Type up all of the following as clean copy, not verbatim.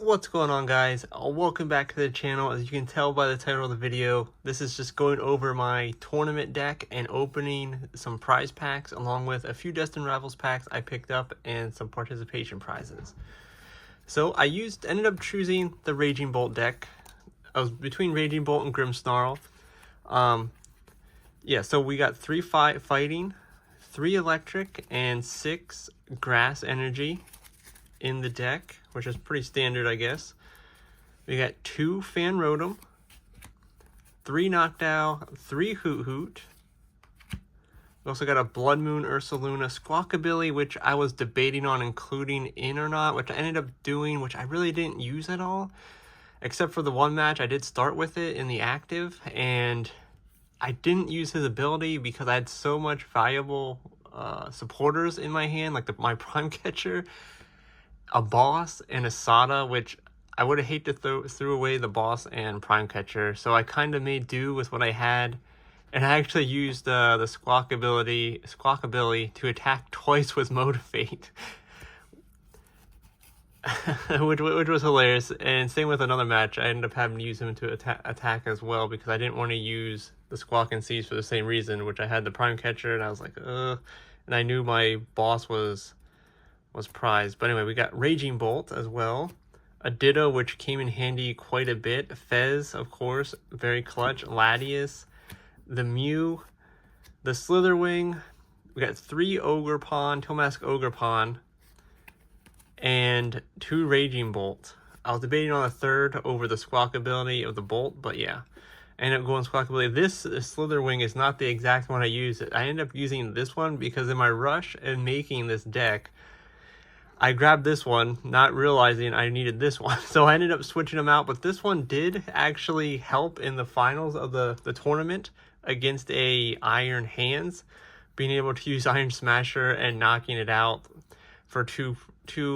What's going on, guys? Welcome back to the channel. As you can tell by the title of the video, this is just going over my tournament deck and opening some prize packs along with a few Destined Rivals packs I picked up and some participation prizes. So I ended up choosing the Raging Bolt deck. I was between Raging Bolt and Grimmsnarl. So we got 3 fighting, 3 electric, and 6 grass energy in the deck, which is pretty standard, I guess. We got 2 Fan Rotom, 3 Noctowl, 3 Hoot Hoot. We also got a Blood Moon Ursaluna Squawkabilly, which I was debating on including in or not, which I ended up doing, which I really didn't use at all. Except for the one match, I did start with it in the active, and I didn't use his ability because I had so much valuable supporters in my hand, like my Prime Catcher, a Boss, and a Sada, which I would have hated to throw away the Boss and Prime Catcher. So I kind of made do with what I had, and I actually used the Squawkabilly to attack twice with Motivate, which was hilarious. And same with another match, I ended up having to use him to attack as well because I didn't want to use the Squawk and Seize for the same reason, which I had the Prime Catcher, and I was like, and I knew my Boss was prized. But anyway, we got Raging Bolt as well, a Ditto, which came in handy quite a bit, Fez, of course, very clutch, Latias, the Mew, the Slitherwing. We got 3 Ogerpon, Tomask Ogerpon, and 2 Raging Bolt. I was debating on a third over the Squawkabilly of the Bolt, but yeah, I ended up going Squawkabilly. This Slitherwing is not the exact one I used. I ended up using this one because in my rush and making this deck, I grabbed this one, not realizing I needed this one. So I ended up switching them out, but this one did actually help in the finals of the tournament against a Iron Hands, being able to use Iron Smasher and knocking it out for two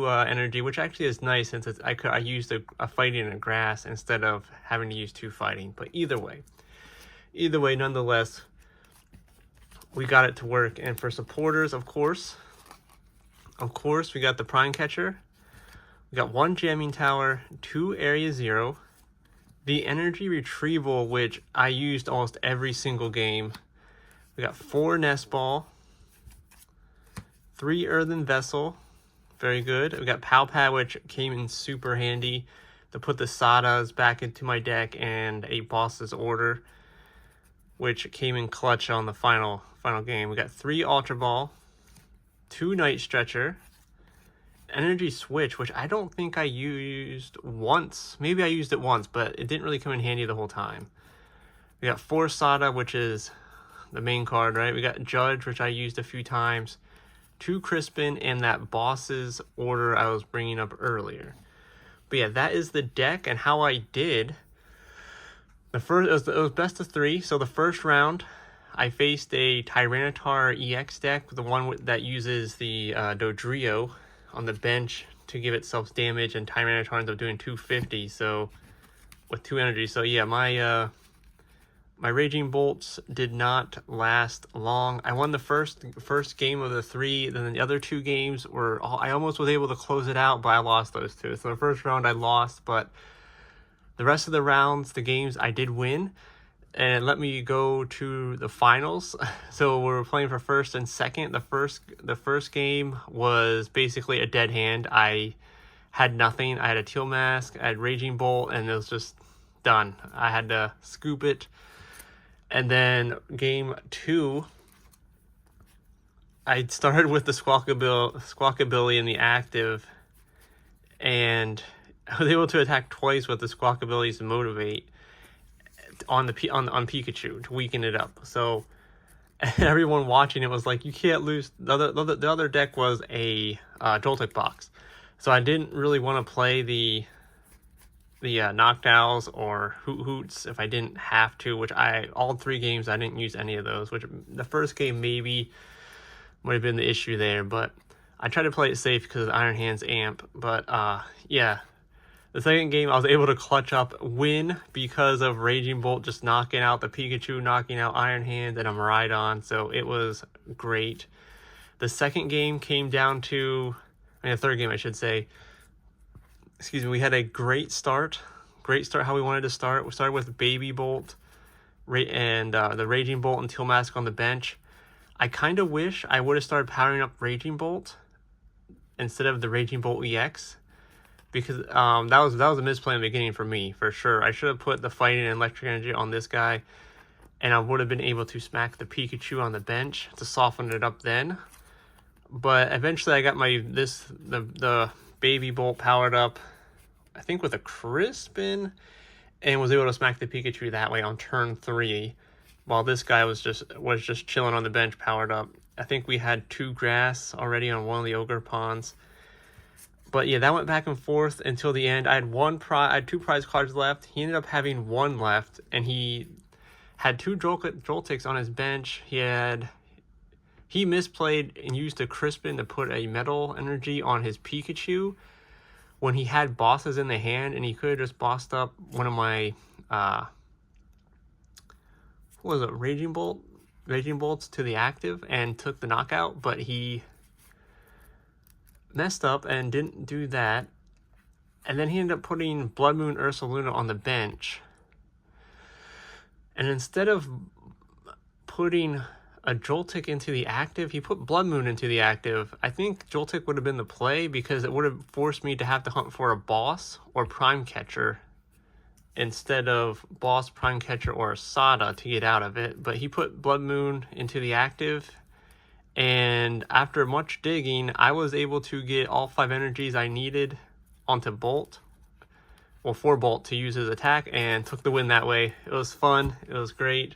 energy, which actually is nice since I used a fighting and a grass instead of having to use 2 fighting. But either way, nonetheless, we got it to work. And for supporters, of course, we got the Prime Catcher, we got 1 Jamming Tower, 2 Area Zero, the Energy Retrieval, which I used almost every single game. We got 4 Nest Ball, 3 Earthen Vessel, very good. We got Pal-Pad, which came in super handy to put the Sadas back into my deck, and a Boss's Order, which came in clutch on the final game. We got 3 Ultra Ball, 2 Night Stretcher, Energy Switch, which I don't think I used once. Maybe I used it once, but it didn't really come in handy the whole time. We got 4 Sada, which is the main card, right? We got Judge, which I used a few times, 2 Crispin, and that Boss's Order I was bringing up earlier. But yeah, that is the deck and how I did. It was best of 3, so the first round, I faced a Tyranitar EX deck, the one that uses the Dodrio on the bench to give itself damage, and Tyranitar ends up doing 250, so with 2 energy. So yeah, my Raging Bolts did not last long. I won the first game of the 3, then the other 2 games were I almost was able to close it out, but I lost those 2. So the first round I lost, but the rest of the rounds, the games, I did win. And let me go to the finals. So we were playing for first and second. The first game was basically a dead hand. I had nothing. I had a Teal Mask, I had Raging Bolt, and it was just done. I had to scoop it. And then game 2, I started with the Squawkabilly in the active, and I was able to attack twice with the Squawkabilly's Motivate on Pikachu to weaken it up. So everyone watching it was like, you can't lose. The other deck was a Joltik box, so I didn't really want to play the Noctowls or Hoot Hoots if I didn't have to, which all 3 games I didn't use any of those, which the first game maybe might have been the issue there, but I tried to play it safe because of Iron Hands Amp. But yeah, the second game I was able to clutch up, win because of Raging Bolt just knocking out the Pikachu, knocking out Iron Hands and a Miraidon, so it was great. The second game came down to, I mean the third game I should say, excuse me, we had a great start. Great start how we wanted to start. We started with Baby Bolt and the Raging Bolt and Teal Mask on the bench. I kind of wish I would have started powering up Raging Bolt instead of the Raging Bolt EX, because that was a misplay in the beginning for me, for sure. I should have put the Fighting and Electric Energy on this guy, and I would have been able to smack the Pikachu on the bench to soften it up then. But eventually I got the Baby Bolt powered up, I think with a Crispin, and was able to smack the Pikachu that way on turn 3, while this guy was just chilling on the bench powered up. I think we had 2 grass already on one of the Ogre Ponds. But yeah, that went back and forth until the end. I had 2 prize cards left. He ended up having 1 left, and he had 2 Joltics on his bench. He misplayed and used a Crispin to put a Metal Energy on his Pikachu when he had bosses in the hand, and he could have just bossed up one of my what was it, Raging Bolts to the active and took the knockout, but he messed up and didn't do that. And then he ended up putting Blood Moon Ursaluna on the bench. And instead of putting a Joltik into the active, he put Blood Moon into the active. I think Joltik would have been the play, because it would have forced me to have to hunt for a boss or Prime Catcher instead of boss, Prime Catcher, or a Sada to get out of it. But he put Blood Moon into the active, and after much digging, I was able to get all 5 energies I needed onto Bolt. Well, for Bolt to use his attack, and took the win that way. It was fun. It was great.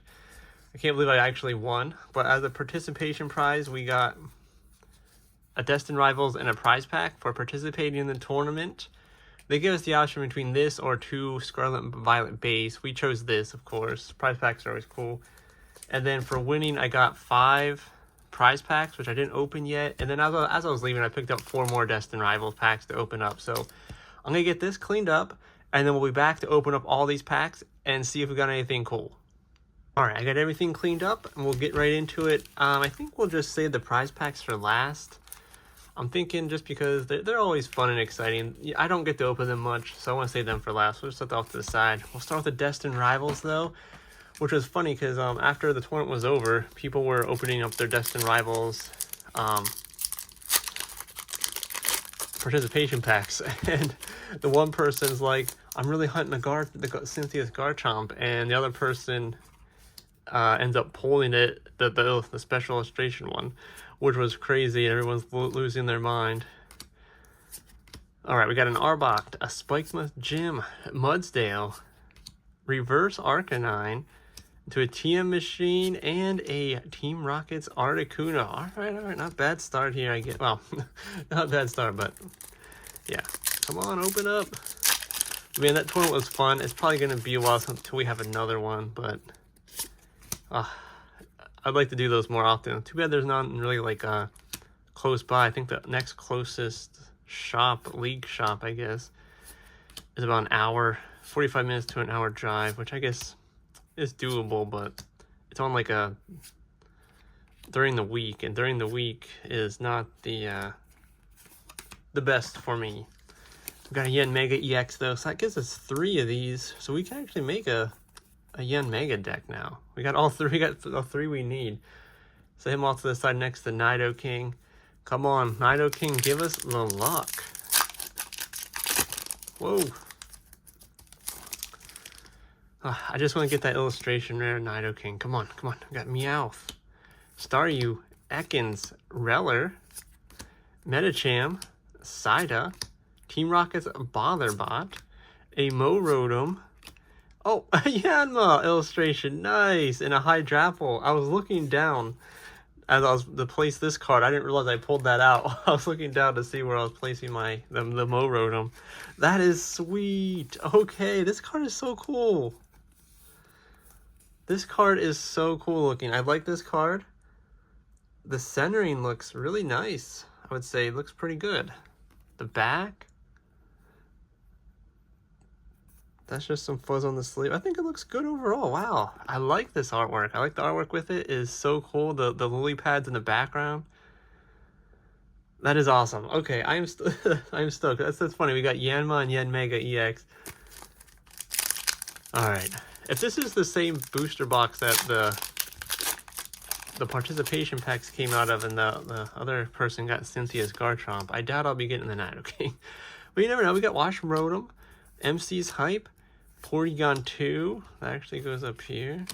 I can't believe I actually won. But as a participation prize, we got a Destined Rivals and a prize pack for participating in the tournament. They give us the option between this or 2 Scarlet and Violet base. We chose this, of course. Prize packs are always cool. And then for winning, I got 5 prize packs, which I didn't open yet. And then as I was leaving, I picked up 4 more Destined Rivals packs to open up. So I'm going to get this cleaned up, and then we'll be back to open up all these packs and see if we got anything cool. Alright, I got everything cleaned up, and we'll get right into it. I think we'll just save the prize packs for last. I'm thinking just because they're always fun and exciting. I don't get to open them much, so I want to save them for last. We'll just set that off to the side. We'll start with the Destined Rivals, though, which was funny because after the tournament was over, people were opening up their Destined Rivals participation packs, and the one person's like, I'm really hunting the Cynthia's Garchomp, and the other person ends up pulling it, the special illustration one, which was crazy, and everyone's losing their mind. Alright, we got an Arbok, a Spikemuth Gym, Mudsdale, Reverse Arcanine, to a TM Machine, and a Team Rocket's Articuno. Alright, not bad start here, I get. Well, not a bad start, but yeah. Come on, open up. Man, that tournament was fun. It's probably going to be a while until we have another one, but I'd like to do those more often. Too bad there's not really like close by. I think the next closest league shop, I guess, is about an hour, 45 minutes to an hour drive, which I guess is doable, but it's on like during the week, and during the week is not the best for me. We've got a Yen Mega EX though, so that gives us 3 of these, so we can actually make a Yen Mega deck now. We got all 3. We got all 3 we need. Set him off to the side next to Nidoking. Come on, Nidoking, give us the luck. Whoa. I just want to get that illustration rare Nidoking. Come on, come on. We got Meowth, Staryu, Ekans, Reller, Medicham, Psyda, Team Rocket's Botherbot, a Morotom. Oh, a Yanma illustration, nice, and a Hydrapple. I was looking down as I was to place this card. I didn't realize I pulled that out. I was looking down to see where I was placing the Morotom. That is sweet. Okay, this card is so cool. This card is so cool looking. I like this card. The centering looks really nice. I would say it looks pretty good. The back, that's just some fuzz on the sleeve. I think it looks good overall. Wow, I like this artwork. I like the artwork with it. It is so cool. The lily pads in the background. That is awesome. Okay, I'm I'm stoked. That's funny. We got Yanma and Yanmega EX. All right. If this is the same booster box that the participation packs came out of, and the other person got Cynthia's Garchomp, I doubt I'll be getting the night. Okay, but you never know. We got Wash Rotom, MC's Hype, Porygon 2. That actually goes up here.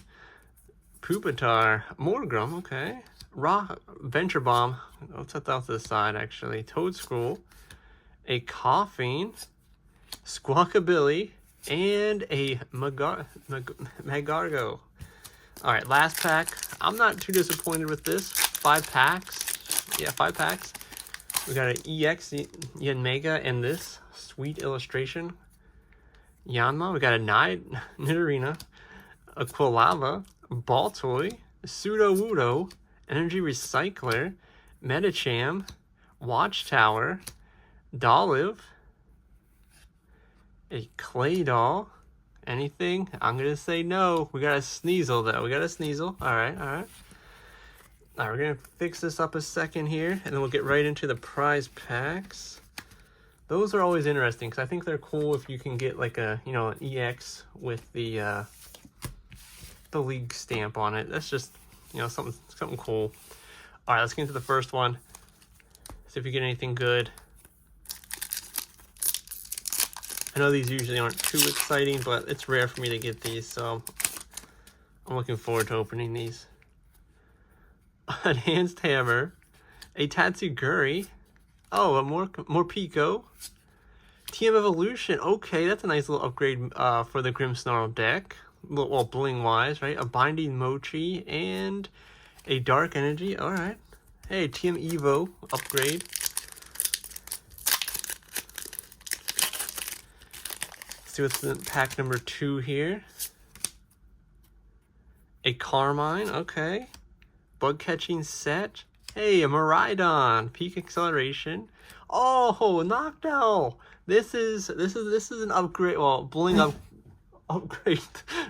Pupitar, Morgrum. Okay. Venture Bomb. I'll set that off to the side, actually. Toadscroll, a Coughing, Squawkabilly, and a Magargo. Alright, last pack. I'm not too disappointed with this. 5 packs. Yeah, 5 packs. We got an EX Yanmega and this sweet illustration. Yanma. We got a Nidorina, a Quilava, Baltoy, Sudowoodo, Energy Recycler, Medicham, Watchtower, Dolliv, a Claydol. Anything? I'm gonna say no. We got a Sneasel though. We got a Sneasel. Alright, alright. Alright, we're gonna fix this up a second here, and then we'll get right into the prize packs. Those are always interesting because I think they're cool if you can get like a, you know, an EX with the league stamp on it. That's just, you know, something cool. All right, let's get into the first one. See if we get anything good. I know these usually aren't too exciting, but it's rare for me to get these, so I'm looking forward to opening these. Enhanced Hammer, a Tatsuguri, oh, a more Pico, TM Evolution. Okay, that's a nice little upgrade for the Grimmsnarl deck. Well, bling wise, right? A Binding Mochi and a Dark Energy. All right. Hey, TM Evo upgrade. Let's see what's in pack number 2 here. A Carmine. Okay. Bug catching set. Hey, a Miraidon. Peak Acceleration. Oh, Noctowl. This is an upgrade. Well, bling up. Upgrade.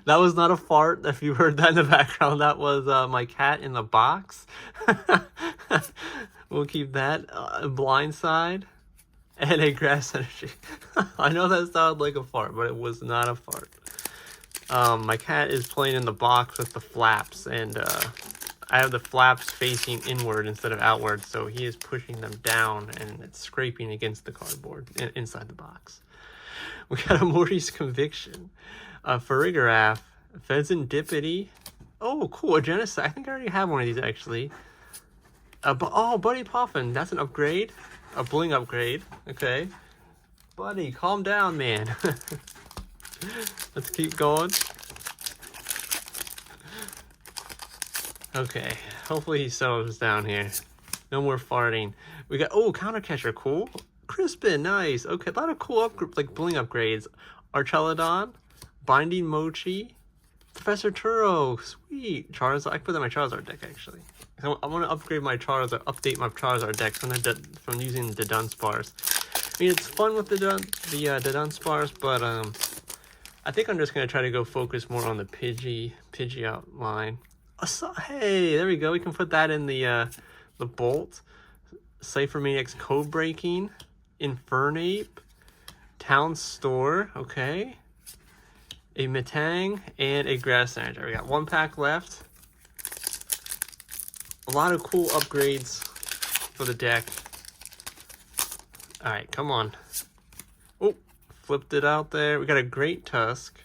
That was not a fart. If you heard that in the background, that was my cat in the box. We'll keep that. Blindside and a Grass Energy. I know that sounded like a fart, but it was not a fart. My cat is playing in the box with the flaps, and I have the flaps facing inward instead of outward, so he is pushing them down, and it's scraping against the cardboard inside the box. We got a Morty's Conviction, a Farigiraf, Pheasantipity. Oh, cool, a Genesis. I think I already have one of these, actually. Oh, Buddy Poffin. That's an upgrade. A bling upgrade. Okay. Buddy, calm down, man. Let's keep going. Okay. Hopefully he settles down here. No more farting. We got, oh, Counter Catcher. Cool. Crispin, nice. Okay, a lot of cool like bling upgrades. Archelodon, Binding Mochi, Professor Turo, sweet. Charizard, I put that in my Charizard deck actually. I want to upgrade my Charizard, update my Charizard deck from using the Dunsparce. I mean, it's fun with the Dunsparce, but I think I'm just gonna try to go focus more on the Pidgey outline. Hey, there we go. We can put that in the Bolt. Cypher Maniac's Code Breaking, Infernape, Town Store, okay, a Metang, and a Grass Energy. We got 1 pack left. A lot of cool upgrades for the deck. All right, come on. Oh, flipped it out there. We got a Great Tusk,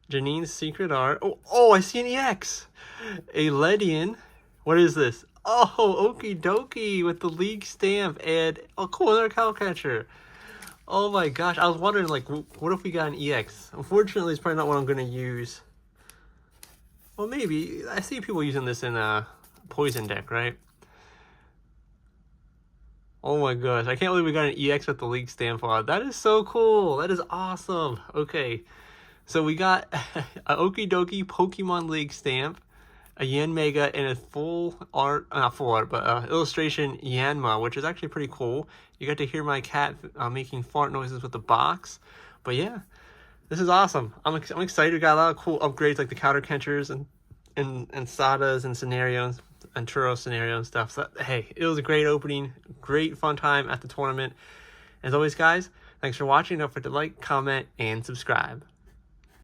Janine's Secret Art. Oh, I see an EX. A Ledian. What is this? Oh, okie dokie with the league stamp and oh, cool, another Cowcatcher. Oh my gosh, I was wondering like, what if we got an EX? Unfortunately, it's probably not what I'm gonna use. Well, maybe I see people using this in a poison deck, right? Oh my gosh, I can't believe we got an EX with the league stamp on. That is so cool. That is awesome. Okay, so we got a okie dokie Pokemon League stamp, a Yanmega, and a not full art, but illustration Yanma, which is actually pretty cool. You got to hear my cat making fart noises with the box. But yeah, this is awesome. I'm excited. We got a lot of cool upgrades like the Counter Catchers and Sadas and Scenarios. Anturo scenario and stuff. So, hey, it was a great opening, great fun time at the tournament. As always, guys, thanks for watching. Don't forget to like, comment, and subscribe.